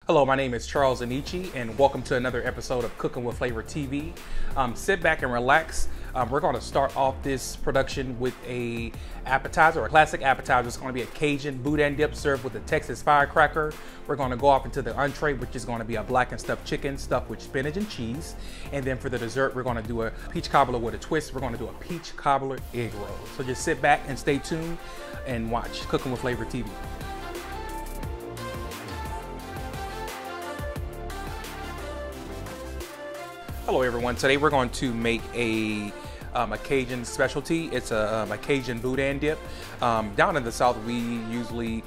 Hello, my name is Charles Anichi, and welcome to another episode of Cooking with Flavor TV. Sit back and relax. We're going to start off this production with a appetizer, a classic appetizer. It's going to be a Cajun Boudin Dip served with a Texas firecracker. We're going to go off into the entree, which is going to be a black and stuffed chicken stuffed with spinach and cheese. And then for the dessert, we're going to do a peach cobbler with a twist. We're going to do a peach cobbler egg roll. So just sit back and stay tuned and watch Cooking with Flavor TV. Hello everyone, today we're going to make a Cajun specialty. It's a Cajun Boudin Dip. Down in the South, we usually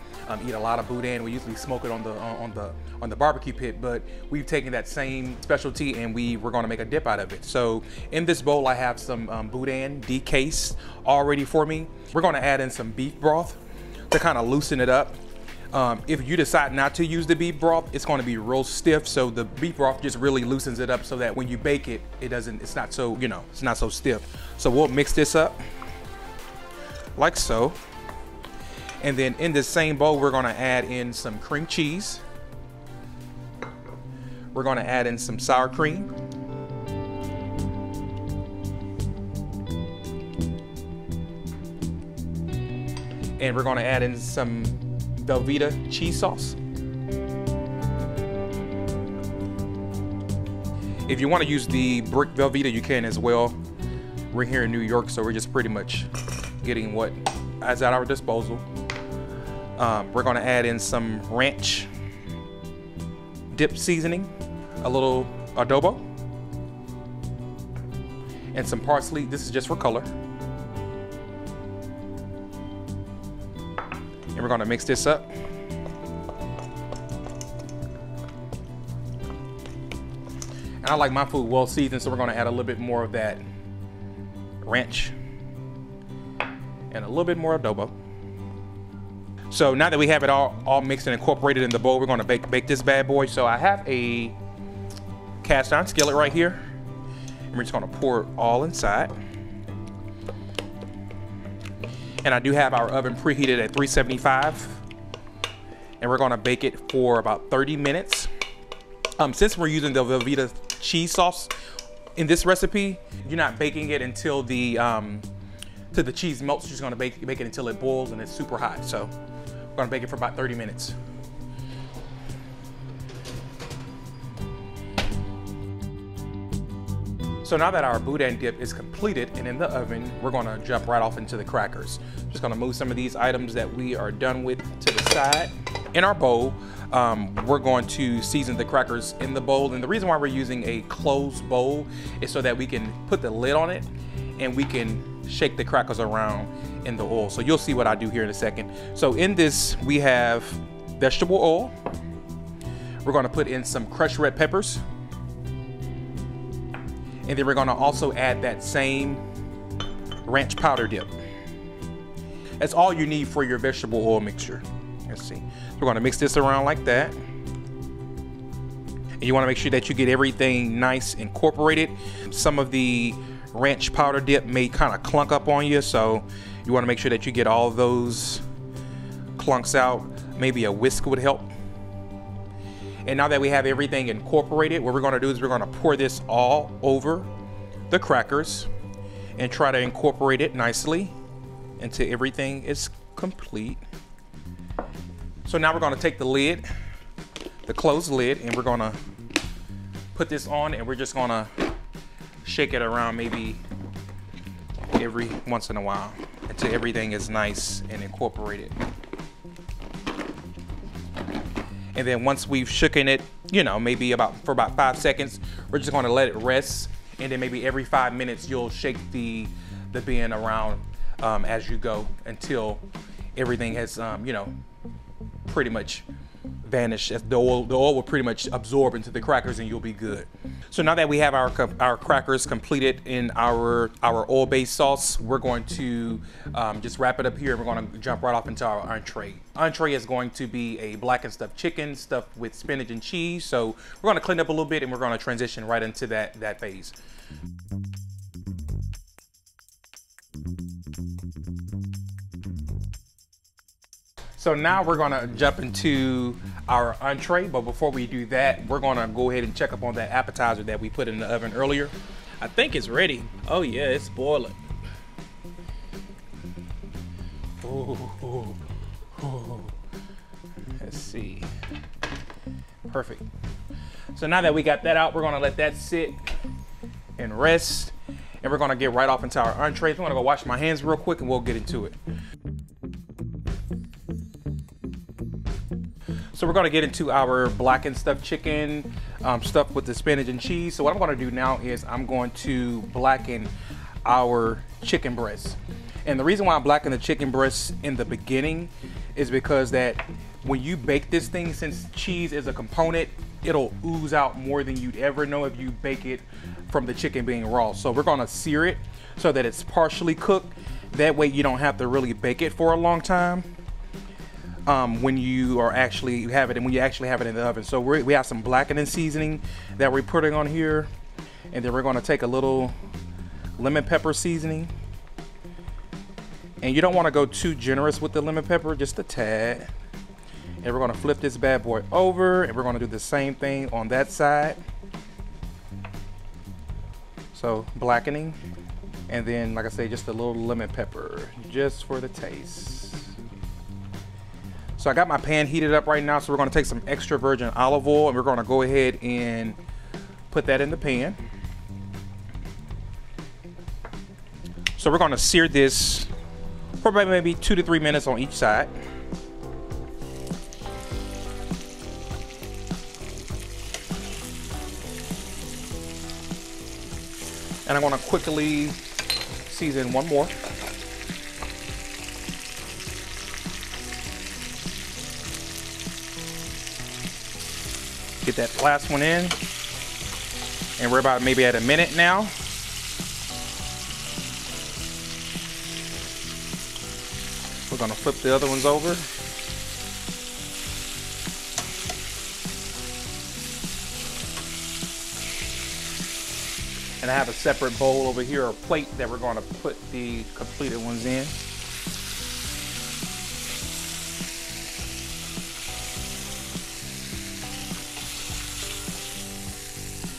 eat a lot of Boudin. We usually smoke it on the barbecue pit, but we've taken that same specialty and we're going to make a dip out of it. So in this bowl, I have some Boudin decased all ready for me. We're going to add in some beef broth to kind of loosen it up. If you decide not to use the beef broth, it's going to be real stiff. So the beef broth just really loosens it up so that when you bake it, it's not so, it's not so stiff. So we'll mix this up like so. And then in this same bowl, we're going to add in some cream cheese. We're going to add in some sour cream. And we're going to add in some Velveeta cheese sauce. If you want to use the brick Velveeta, you can as well. We're here in New York, so we're just pretty much getting what is at our disposal. We're going to add in some ranch dip seasoning, a little adobo, and some parsley. This is just for color. And we're going to mix this up. And I like my food well seasoned, so we're going to add a little bit more of that ranch and a little bit more adobo. So now that we have it all mixed and incorporated in the bowl, we're going to bake this bad boy. So I have a cast iron skillet right here, and we're just going to pour it all inside. And I do have our oven preheated at 375. And we're gonna bake it for about 30 minutes. Since we're using the Velveeta cheese sauce in this recipe, you're not baking it until the cheese melts. You're just gonna bake it until it boils and it's super hot. So we're gonna bake it for about 30 minutes. So now that our Boudin Dip is completed and in the oven, we're gonna jump right off into the crackers. Just gonna move some of these items that we are done with to the side. In our bowl, we're going to season the crackers in the bowl. And the reason why we're using a closed bowl is so that we can put the lid on it and we can shake the crackers around in the oil. So you'll see what I do here in a second. So in this, we have vegetable oil. We're gonna put in some crushed red peppers. And then we're gonna also add that same ranch powder dip. That's all you need for your vegetable oil mixture. Let's see. So we're gonna mix this around like that. And you wanna make sure that you get everything nice incorporated. Some of the ranch powder dip may kind of clunk up on you, so you wanna make sure that you get all of those clunks out. Maybe a whisk would help. And now that we have everything incorporated, what we're gonna do is we're gonna pour this all over the crackers and try to incorporate it nicely until everything is complete. So now we're gonna take the lid, the closed lid, and we're gonna put this on and we're just gonna shake it around maybe every once in a while until everything is nice and incorporated. And then once we've shooken it, maybe for about 5 seconds, we're just gonna let it rest. And then maybe every 5 minutes, you'll shake the bin around as you go until everything has, pretty much vanished. The oil will pretty much absorb into the crackers and you'll be good. So now that we have our crackers completed in our oil-based sauce, we're going to just wrap it up here and we're going to jump right off into our entree. Entree is going to be a black and stuffed chicken stuffed with spinach and cheese. So we're going to clean up a little bit and we're going to transition right into that phase. So now we're gonna jump into our entree, but before we do that, we're gonna go ahead and check up on that appetizer that we put in the oven earlier. I think it's ready. Oh yeah, it's boiling. Ooh. Let's see. Perfect. So now that we got that out, we're gonna let that sit and rest, and we're gonna get right off into our entrees. I'm gonna go wash my hands real quick and we'll get into it. So we're gonna get into our blackened stuffed chicken, stuffed with the spinach and cheese. So what I'm gonna do now is I'm going to blacken our chicken breast. And the reason why I'm blackening the chicken breast in the beginning is because that when you bake this thing, since cheese is a component, it'll ooze out more than you'd ever know if you bake it from the chicken being raw. So we're gonna sear it so that it's partially cooked. That way you don't have to really bake it for a long time when you actually have it in the oven. So we have some blackening seasoning that we're putting on here, and then we're gonna take a little lemon pepper seasoning. And you don't want to go too generous with the lemon pepper, just a tad. And we're gonna flip this bad boy over, and we're gonna do the same thing on that side. So blackening, and then like I say, just a little lemon pepper, just for the taste. So I got my pan heated up right now, so we're gonna take some extra virgin olive oil, and we're gonna go ahead and put that in the pan. So we're gonna sear this for maybe 2 to 3 minutes on each side. And I'm gonna quickly season one more. Get that last one in. And we're about maybe at a minute now. We're gonna flip the other ones over. And I have a separate bowl over here, or plate, that we're gonna put the completed ones in.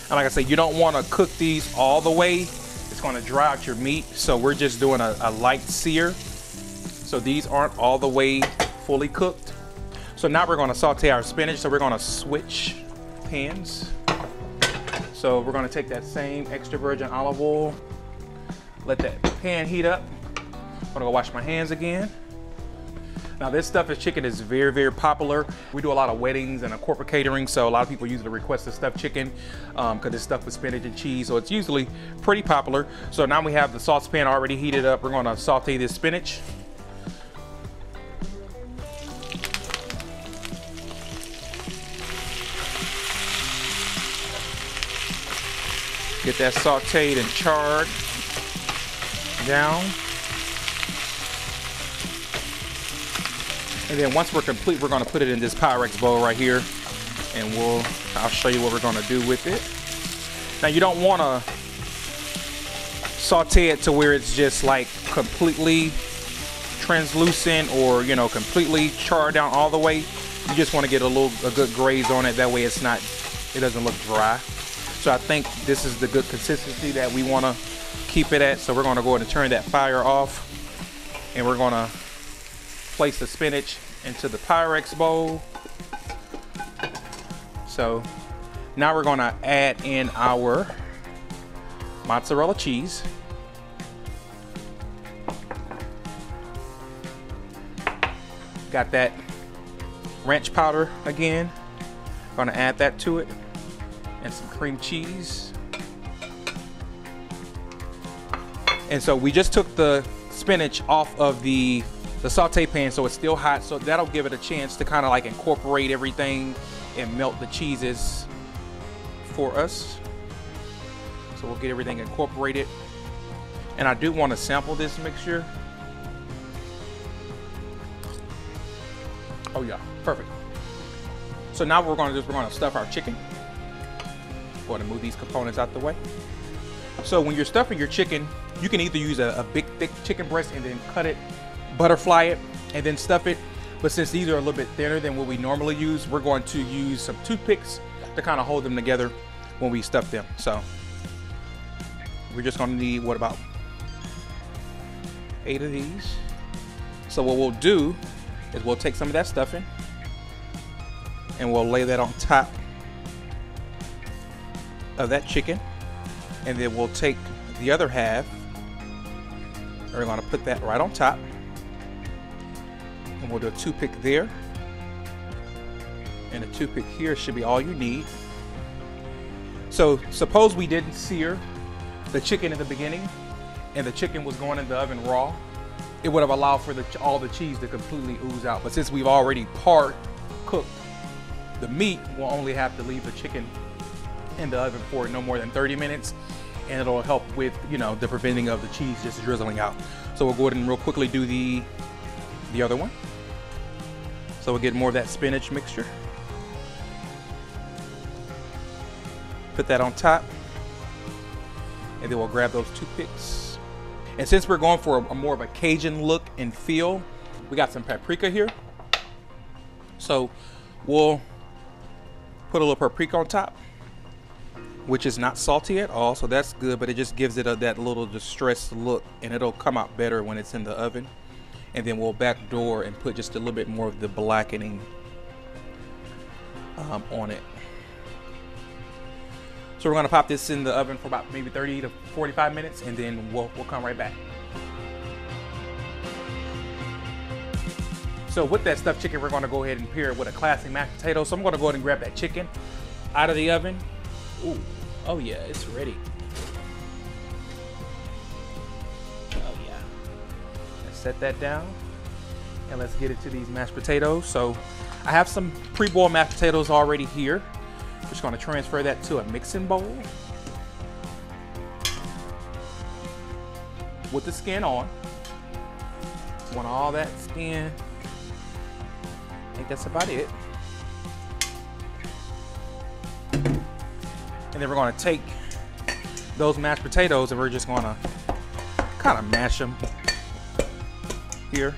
And like I said, you don't wanna cook these all the way. It's gonna dry out your meat. So we're just doing a light sear. So these aren't all the way fully cooked. So now we're gonna saute our spinach. So we're gonna switch pans. So we're gonna take that same extra virgin olive oil, let that pan heat up. I'm gonna go wash my hands again. Now this stuffed chicken is very, very popular. We do a lot of weddings and corporate catering, so a lot of people usually request the stuffed chicken because it's stuffed with spinach and cheese, so it's usually pretty popular. So now we have the saucepan already heated up. We're gonna saute this spinach. Get that sauteed and charred down. And then once we're complete, we're gonna put it in this Pyrex bowl right here, and I'll show you what we're gonna do with it. Now you don't wanna saute it to where it's just like completely translucent or, you know, completely charred down all the way. You just wanna get a good graze on it. That way it doesn't look dry. So I think this is the good consistency that we want to keep it at. So we're going to go ahead and turn that fire off, and we're going to place the spinach into the Pyrex bowl. So now we're going to add in our mozzarella cheese. Got that ranch powder again. Going to add that to it. And some cream cheese. And so we just took the spinach off of the saute pan, so it's still hot, so that'll give it a chance to kind of like incorporate everything and melt the cheeses for us. So we'll get everything incorporated. And I do want to sample this mixture. Oh yeah, perfect. So now what we're going to stuff our chicken. Going to move these components out the way. So when you're stuffing your chicken, you can either use a big thick chicken breast and then cut it, butterfly it, and then stuff it. But since these are a little bit thinner than what we normally use, we're going to use some toothpicks to kind of hold them together when we stuff them. So we're just gonna need, what, about 8 of these. So what we'll do is we'll take some of that stuffing and we'll lay that on top of that chicken, and then we'll take the other half and we're gonna put that right on top, and we'll do a toothpick there, and a toothpick here should be all you need. So suppose we didn't sear the chicken in the beginning and the chicken was going in the oven raw, it would have allowed for all the cheese to completely ooze out. But since we've already part cooked the meat, we'll only have to leave the chicken in the oven for no more than 30 minutes, and it'll help with, you know, the preventing of the cheese just drizzling out. So we'll go ahead and real quickly do the other one. So we'll get more of that spinach mixture. Put that on top, and then we'll grab those toothpicks. And since we're going for a more of a Cajun look and feel, we got some paprika here. So we'll put a little paprika on top, which is not salty at all, so that's good, but it just gives it that little distressed look, and it'll come out better when it's in the oven. And then we'll backdoor and put just a little bit more of the blackening on it. So we're gonna pop this in the oven for about maybe 30 to 45 minutes, and then we'll come right back. So with that stuffed chicken, we're gonna go ahead and pair it with a classic mashed potato. So I'm gonna go ahead and grab that chicken out of the oven. Ooh, oh yeah, it's ready. Oh yeah. Let's set that down, and let's get it to these mashed potatoes. So I have some pre-boiled mashed potatoes already here. Just gonna transfer that to a mixing bowl with the skin on. Want all that skin. I think that's about it. And then we're gonna take those mashed potatoes and we're just gonna kind of mash them here.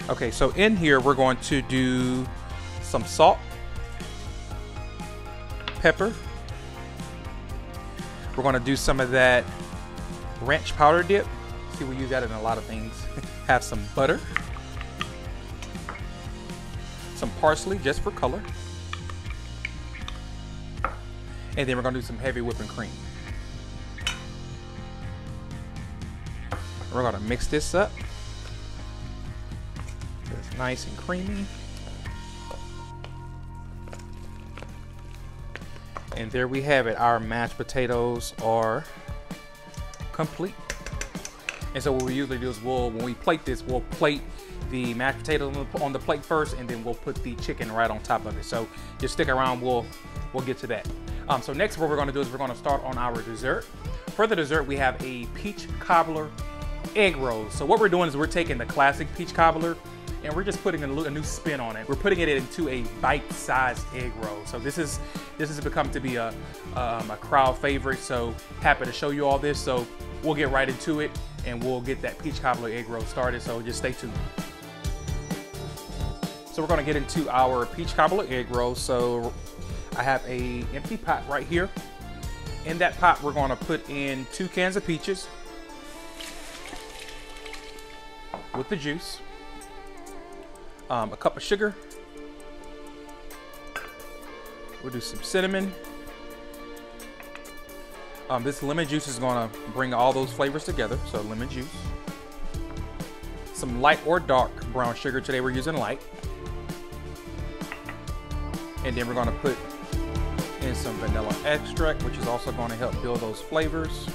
Okay, so in here we're going to do some salt, pepper. We're gonna do some of that ranch powder dip. See, we use that in a lot of things. Have some butter, some parsley just for color, and then we're gonna do some heavy whipping cream. We're gonna mix this up so it's nice and creamy. And there we have it. Our mashed potatoes are complete. And so what we usually do is when we plate this, we'll plate the mashed potatoes on the plate first, and then we'll put the chicken right on top of it. So just stick around, we'll get to that. So next what we're gonna do is we're gonna start on our dessert. For the dessert, we have a peach cobbler egg roll. So what we're doing is we're taking the classic peach cobbler and we're just putting a new spin on it. We're putting it into a bite-sized egg roll. So this has become to be a crowd favorite. So happy to show you all this. So we'll get right into it and we'll get that peach cobbler egg roll started. So just stay tuned. So we're gonna get into our peach cobbler egg roll. So I have a empty pot right here. In that pot, we're gonna put in 2 cans of peaches with the juice. A cup of sugar. We'll do some cinnamon. This lemon juice is gonna bring all those flavors together, so lemon juice. Some light or dark brown sugar. Today we're using light. And then we're gonna put in some vanilla extract, which is also gonna help build those flavors.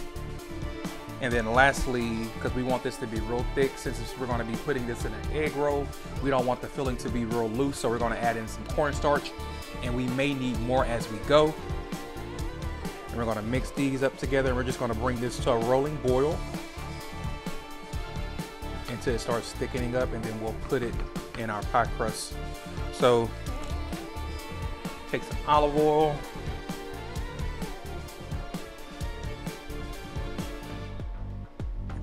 And then lastly, because we want this to be real thick, since we're gonna be putting this in an egg roll, we don't want the filling to be real loose, so we're gonna add in some cornstarch, and we may need more as we go. And we're gonna mix these up together, and we're just gonna bring this to a rolling boil until it starts thickening up, and then we'll put it in our pie crust. So take some olive oil.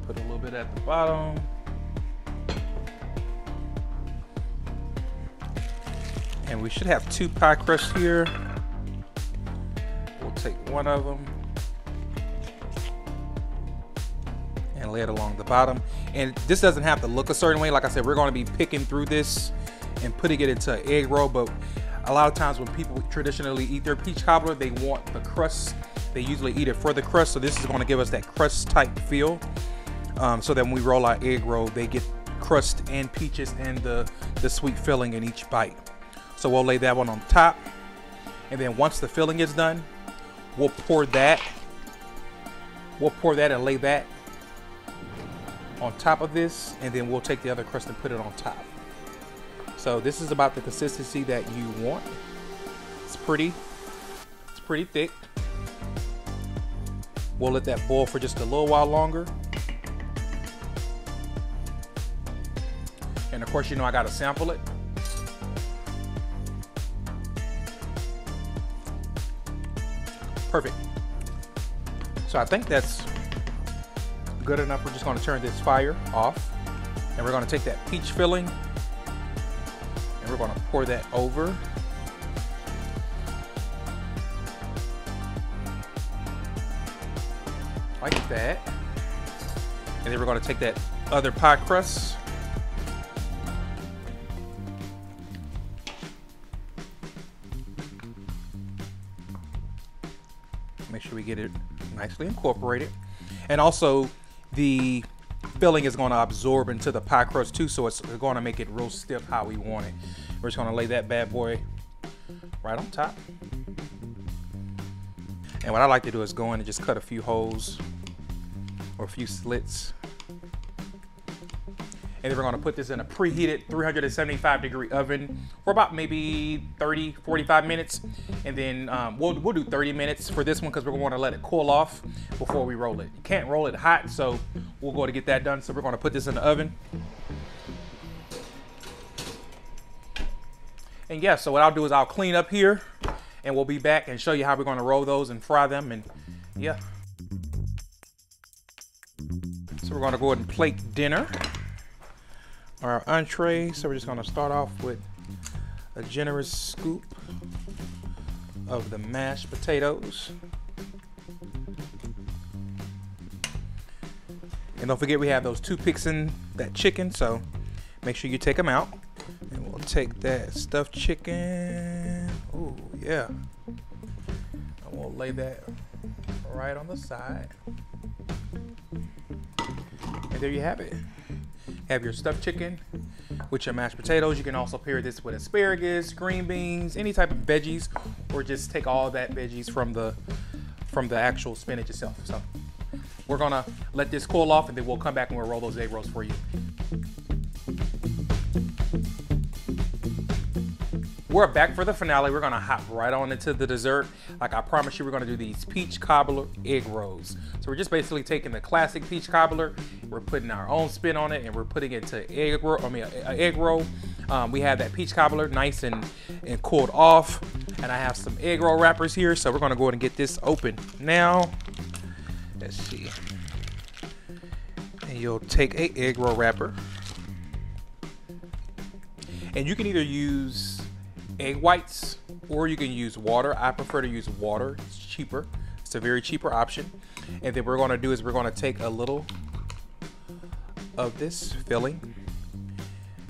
Put a little bit at the bottom. And we should have 2 pie crusts here. We'll take one of them and lay it along the bottom. And this doesn't have to look a certain way. Like I said, we're going to be picking through this and putting it into an egg roll. But a lot of times when people traditionally eat their peach cobbler, they want the crust. They usually eat it for the crust. So this is going to give us that crust type feel. So that when we roll our egg roll, they get crust and peaches and the sweet filling in each bite. So we'll lay that one on top. And then once the filling is done, we'll pour that and lay that on top of this, and then we'll take the other crust and put it on top. So this is about the consistency that you want. It's pretty thick. We'll let that boil for just a little while longer. And of course, you know I gotta sample it. Perfect. So I think that's good enough. We're just going to turn this fire off, and we're going to take that peach filling and we're going to pour that over. Like that. And then we're going to take that other pie crust make sure we get it nicely incorporated. And also the filling is going to absorb into the pie crust too, so it's going to make it real stiff how we want it. We're just going to lay that bad boy right on top. And what I like to do is go in and just cut a few holes or a few slits. And then we're going to put this in a preheated 375-degree oven for about maybe 30, 45 minutes. And then we'll do 30 minutes for this one because we're going to let it cool off before we roll it. You can't roll it hot, so we'll go to get that done. So we're going to put this in the oven. And yeah, so what I'll do is I'll clean up here and we'll be back and show you how we're going to roll those and fry them. And yeah. So we're going to go ahead and plate dinner. Our entree. So we're just going to start off with a generous scoop of the mashed potatoes. And don't forget we have those toothpicks in that chicken, so make sure you take them out. And we'll take that stuffed chicken. Oh yeah. And we'll lay that right on the side. And there you have it. Have your stuffed chicken with your mashed potatoes. You can also pair this with asparagus, green beans, any type of veggies, or just take all that veggies from the actual spinach itself. So we're gonna let this cool off and then we'll come back and we'll roll those egg rolls for you. We're back for the finale. We're gonna hop right on into the dessert. Like I promised you, we're gonna do these peach cobbler egg rolls. So we're just basically taking the classic peach cobbler, we're putting our own spin on it, and we're putting it into egg roll. An egg roll. We have that peach cobbler nice and cooled off, and I have some egg roll wrappers here. So we're gonna go ahead and get this open now. Let's see. And you'll take an egg roll wrapper, and you can either use egg whites or you can use water. I prefer to use water. It's cheaper. It's a very cheaper option. And then what we're going to do is we're going to take a little of this filling,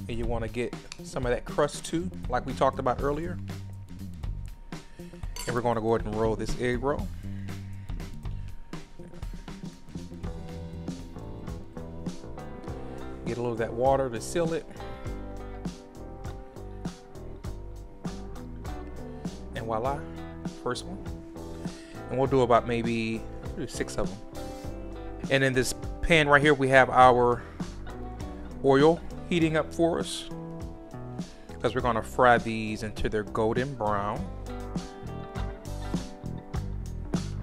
and you want to get some of that crust too, like we talked about earlier. And we're going to go ahead and roll this egg roll. Get a little of that water to seal it. And voila, first one. And we'll do about maybe 6 of them. And in this pan right here, we have our oil heating up for us, because we're gonna fry these until they're golden brown.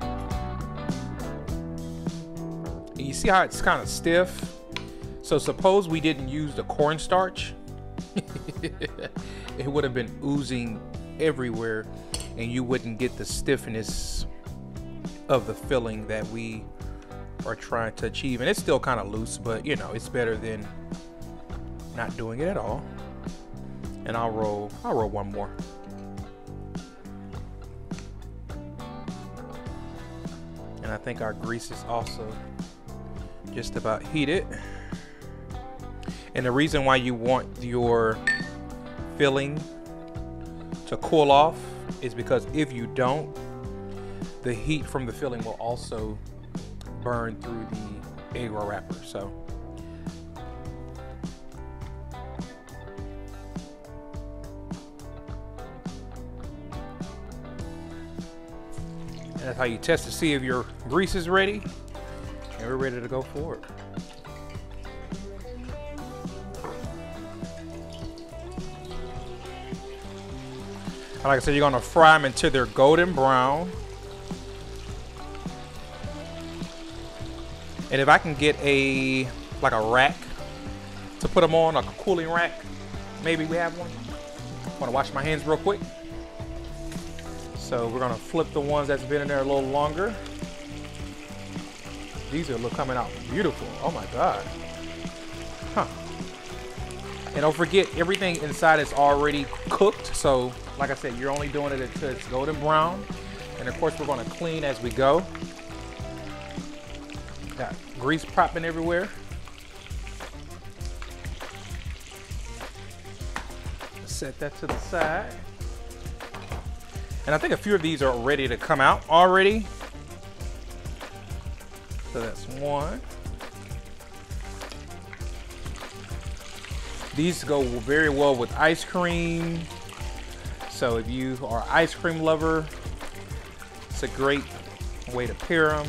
And you see how it's kind of stiff? So suppose we didn't use the cornstarch, it would have been oozing everywhere, and you wouldn't get the stiffness of the filling that we are trying to achieve. And it's still kind of loose, but you know, it's better than not doing it at all. And I'll roll one more. And I think our grease is also just about heated. And the reason why you want your filling to cool off is because if you don't, the heat from the filling will also burn through the egg roll wrapper. So and that's how you test to see if your grease is ready, and we're ready to go forward. And like I said, you're gonna fry them until they're golden brown. And if I can get like a rack to put them on, like a cooling rack, maybe we have one. I wanna wash my hands real quick. So we're gonna flip the ones that's been in there a little longer. These are coming out beautiful. Oh my God. Huh. And don't forget, everything inside is already cooked. So like I said, you're only doing it until it's golden brown. And of course, we're gonna clean as we go. Got grease popping everywhere. Set that to the side. And I think a few of these are ready to come out already. So that's one. These go very well with ice cream. So if you are an ice cream lover, it's a great way to pair them.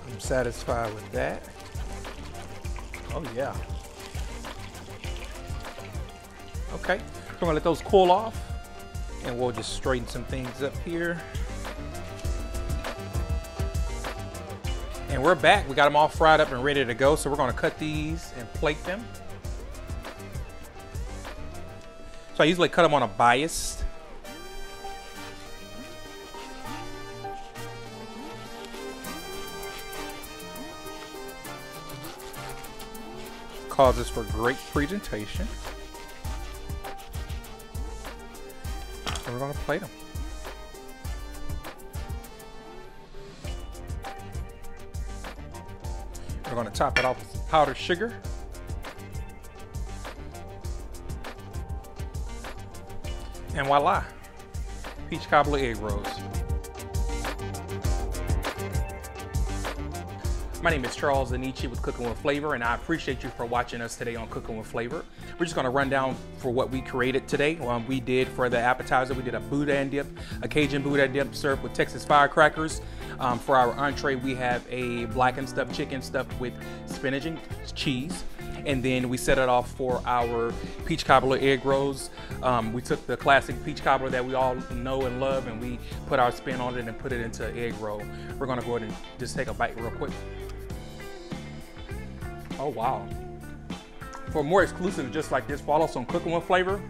I'm satisfied with that. Oh yeah. Okay, we're gonna let those cool off, and we'll just straighten some things up here. And we're back. We got them all fried up and ready to go. So we're gonna cut these and plate them. So I usually cut them on a bias. Causes for great presentation. And we're gonna plate them. We're gonna top it off with some powdered sugar. And voila, peach cobbler egg rolls. My name is Charles Anichi with Cooking with Flavor, and I appreciate you for watching us today on Cooking with Flavor. We're just gonna run down for what we created today. We did for the appetizer, we did a Boudin Dip, a Cajun Boudin Dip served with Texas firecrackers. For our entree, we have a blackened stuffed chicken stuffed with spinach and cheese. And then we set it off for our peach cobbler egg rolls. We took the classic peach cobbler that we all know and love, and we put our spin on it and put it into an egg roll. We're gonna go ahead and just take a bite real quick. Oh wow. For more exclusives just like this, follow us on Cooking with Flavor.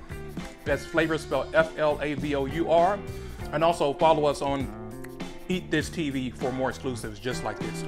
That's Flavor spelled F-L-A-V-O-U-R. And also follow us on Eat This TV for more exclusives just like this.